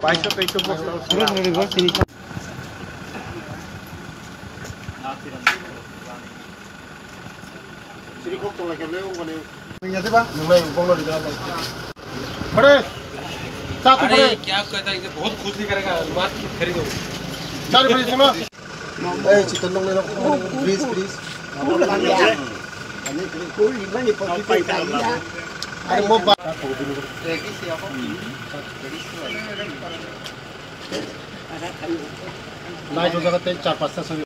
Paisa peso bostal. Sini kok tolak yang lewat mana? Ingat apa? Nunggu bonglo di dalam. Bade, satu bade. क्या कहता है बहुत खुशी करेगा बात खरीदो Cari bade semua. Chicken dong lelok. Please. Ada mau bak. Naik juga katanya 4-5 tahun.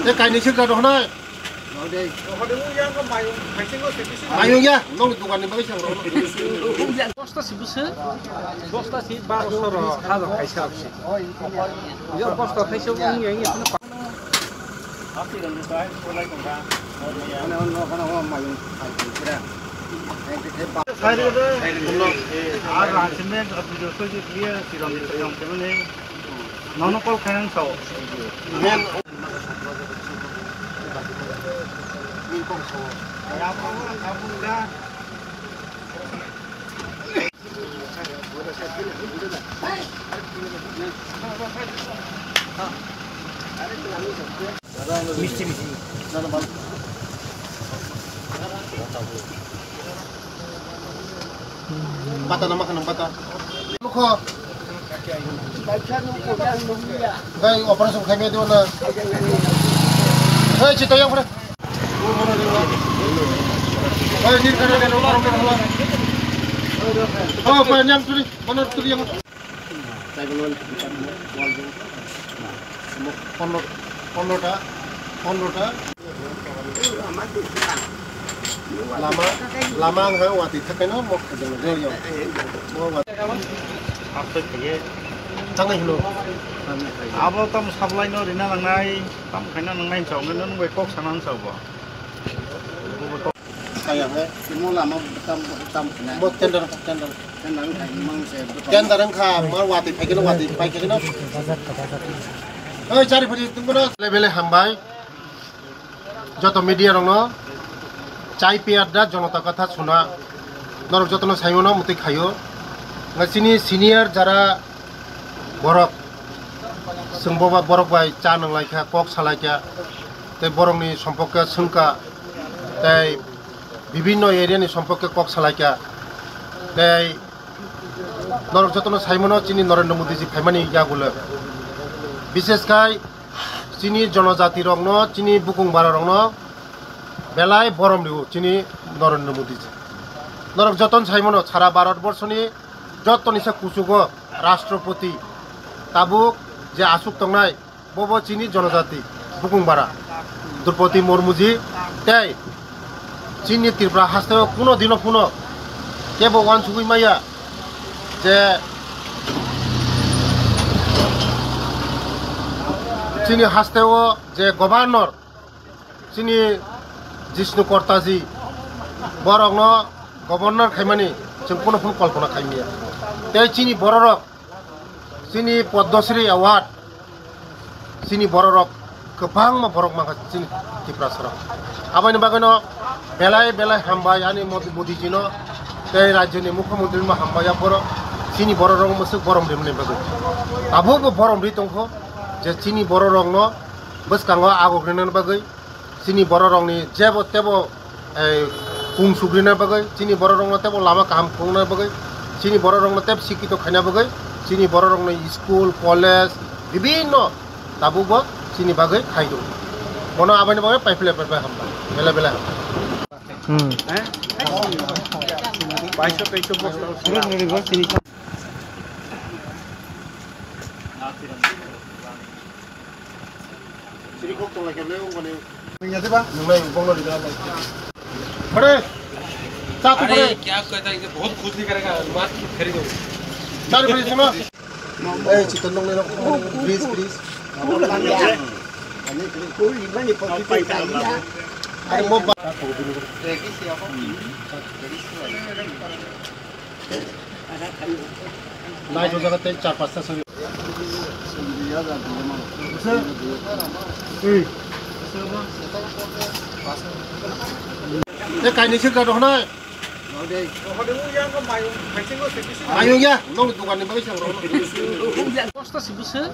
Thế cái này chưa ra đâu này. Mayung ya, nong dukan ni bagai siang. Bosta si busa bosta si baru soro halo kaisa sih ya bosta kaisa ung yang itu apa api dan besar mulai kongkang mana mayung kira saya ada ada semen video saja dia silam itu yang kemudian nono kol kanan sau men kong sau ya kamu dah Misi. Bata nama kan bata. Luko. Gay operasi kami itu mana? Hei cita yang mana? Hei ni kan orang. Oh, panjang tu ni. Mana tu yang? Saya belum Pondota. Lama enggak wati tekan no mau kerja yo. Mau wati. Apa kerja? Jangan dulu. Abo tam sablai no dina langai, tam kena langai jauh ngan we kok sanan sawa. Sayangnya, semua lama tam kena. Mau tender. Tender engkau mau wati, pakai no. Cari pergi tunggu no. Level hambai. Joto media rongno. Cai piada jonota kata suna. Norok joto no sayono muti kayo. Ngasini senior jara borok. Sengboba borok bai canang laika kok salaika. Te borok ni sompoknya sengka. Te বিভিন্ন area নি সম্পর্কে cock সালাইকা তাই নরক যতন সাইমনো চিনি নরেন্দ্র মোদীজি ফাইমানি ইয়াগুলো বিশেষ কাই চিনি জনজাতি রংন চিনি বুকুংবারা রংন বেলাই বরম দিও চিনি নরেন্দ্র মোদীজি নরক যতন সাইমনো সারা ভারতবর্ষনি যতনিসা কুচুগ রাষ্ট্রপতি তাবুক যে আসুক তংনাই বব চিনি জনজাতি বুকুংবারা দ্রৌপদী মুর্মুজি তাই Cini Tripura hasil kuno dino kuno, kebo wan sugui maya, je Cini hasil je Governor, Cini Jishnu Kortaji, borongno Governor kaimani, cengkuno pun kalpuna kaimia. Tei Cini bororok, Cini Padmasri Award, Cini bororok, kebang ma borok maka Cini Tripura serang. Apa ini bagano? Belai hambai ani Modi Jino, tei Rajani Mukhamantri ma hambaya boro, Cini bororong masuk borom demne bagai. Abu borom di tongko, je Cini bororong no, bus kanggo ago krenan bagai, Cini bororong ni jebo tebo kung sugrina bagai, Cini bororong no tebo lama kaham kungna bagai, Cini bororong no teb sikito khana bagai, Cini bororong no school, college, bibino, tabu bo Cini bagai khaido. Mono abani bagai paipile hamba, bela. Paisa peso bostal. Sini kok tolak yang lewat mana? Ingat apa? Nunggu bonglo di dalam. Bade, satu bade. क्या कहता है बहुत खुशी करेगा बात खरीदो Cari bade semua. Chicken dong lelok. Please. Ada mau bak. Naik juga katanya 4-5 tahun. Thế cái này chưa cả đâu này. Ayo ya, nong tuan ni bagi siapa orang. Posta si bisa,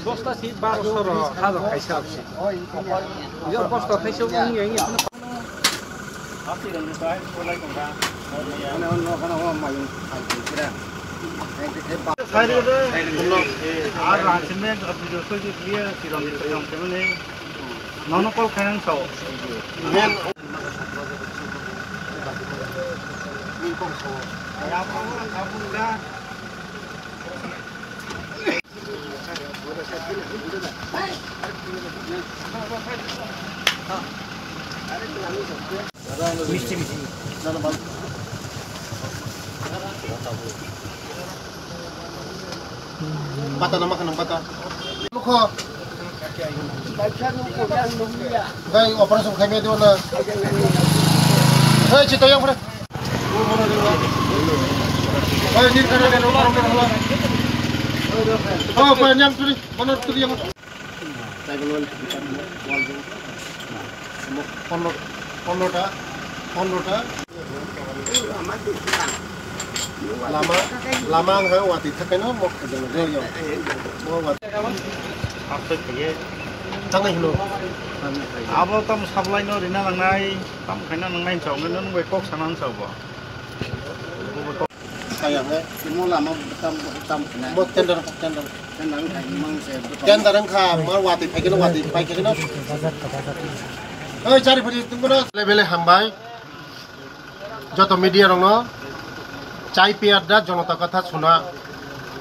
posta si baru soro ada kaisa sih. Dia posta kaisa pun yang ini. Bata nama kan bata. Luko. Gay operasi kami itu na. Hei cita yang mana? Hei ni kan ada orang orang. Oh banyak tu ni, mana tu yang? Saya belum. Pondota. Lama enggak wati tekan mau kerja yo. Mau wati. Apa tu? Tangan hilo. Abo tam sablay no rina langai, tam kena langai jauh ni nung wekok sanan jauh. Sayang Semua lama betam kena. mau tender. Tenang kayak memang saya betul. Tender engkau mau wati, pakai kena. Hei cari pergi tunggu dah. Level hambai. Joto media rongno. Chai piada jonota katha suna.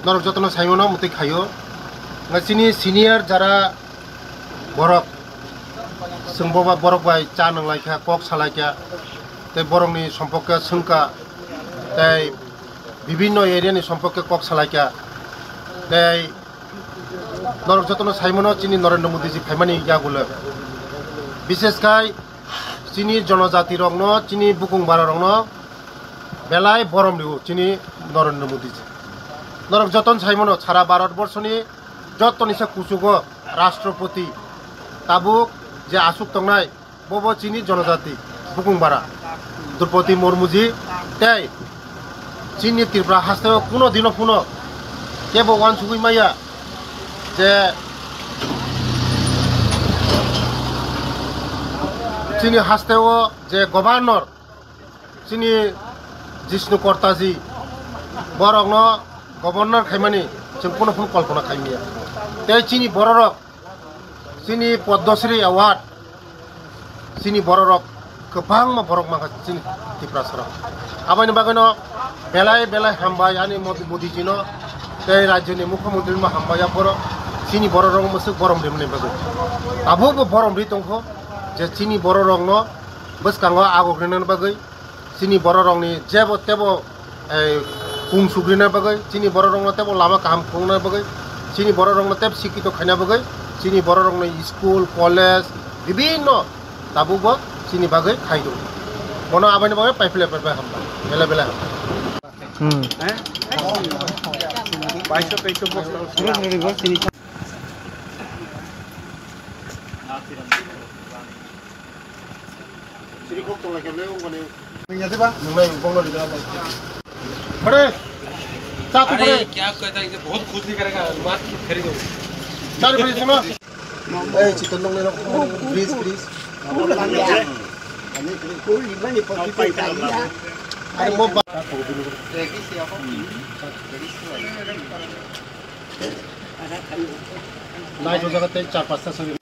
Norok joto no sayono muti khayo. Ngasini senior jara borok. Sengboba borok bai cha nanglai kha kok salai kya. Te borok ni sompokke sengka. Te বিভিন্ন area নি সম্পর্কে cock সালাইকা তাই নরক যতন Simon চিনি নরেন্দ্র মোদীজি ফাইমানি ইয়াগুলো বিশেষ কাই চিনি জনজাতি রংন চিনি বুকুংবার রংন বেলায় বরম দিও চিনি নরেন্দ্র মোদীজি নরক যতন সাইমন সারা ভারতবর্ষনি যতনিসা কুচুগ রাষ্ট্রপতি তাবুক যে আসুক তংনাই বব চিনি জনজাতি বুকুংবারা দ্রৌপদী মুর্মুজি তাই Cini Tripura hasil kuno dino puno, kebo wan sugui maya, je Cini hasil je Governor, Cini Jishnu Kortaji, borongno Governor kaimani, cing puno pun kalpuna kaimia. Tei Cini bororok, Cini Padmasri Award, Cini bororok, kebang ma borok maka Cini Tripura serang. Apa ini bagano? Belai hambai ani Modi Jino, tei Rajya ni Mukhamantri ma hambaya poro, Cini bororong masuk borom demne bagai. Abu borom ri tongko, je Cini bororong no, bus kanggo ago krenan bagai, Cini bororong ni jebo tebo kung sugrina bagai, Cini bororong no tebo lama kaham kungna bagai, Cini bororong no teb sikito khana bagai, Cini bororong no school, college, bibino, tabu bo Cini bagai khaido. Mono abani bagai paipile hambai, bela. Baisho posta. Sini kok tolak yang leung kone. Ingat apa? Nungai bonglo di dalam. Bade, satu bade. क्या कहता है बहुत खुश नहीं करेगा बात खरीदो Cari bade sana. Chicken dong leno. Please. Ada mau bak. Naik juga kata 4-5 sehari.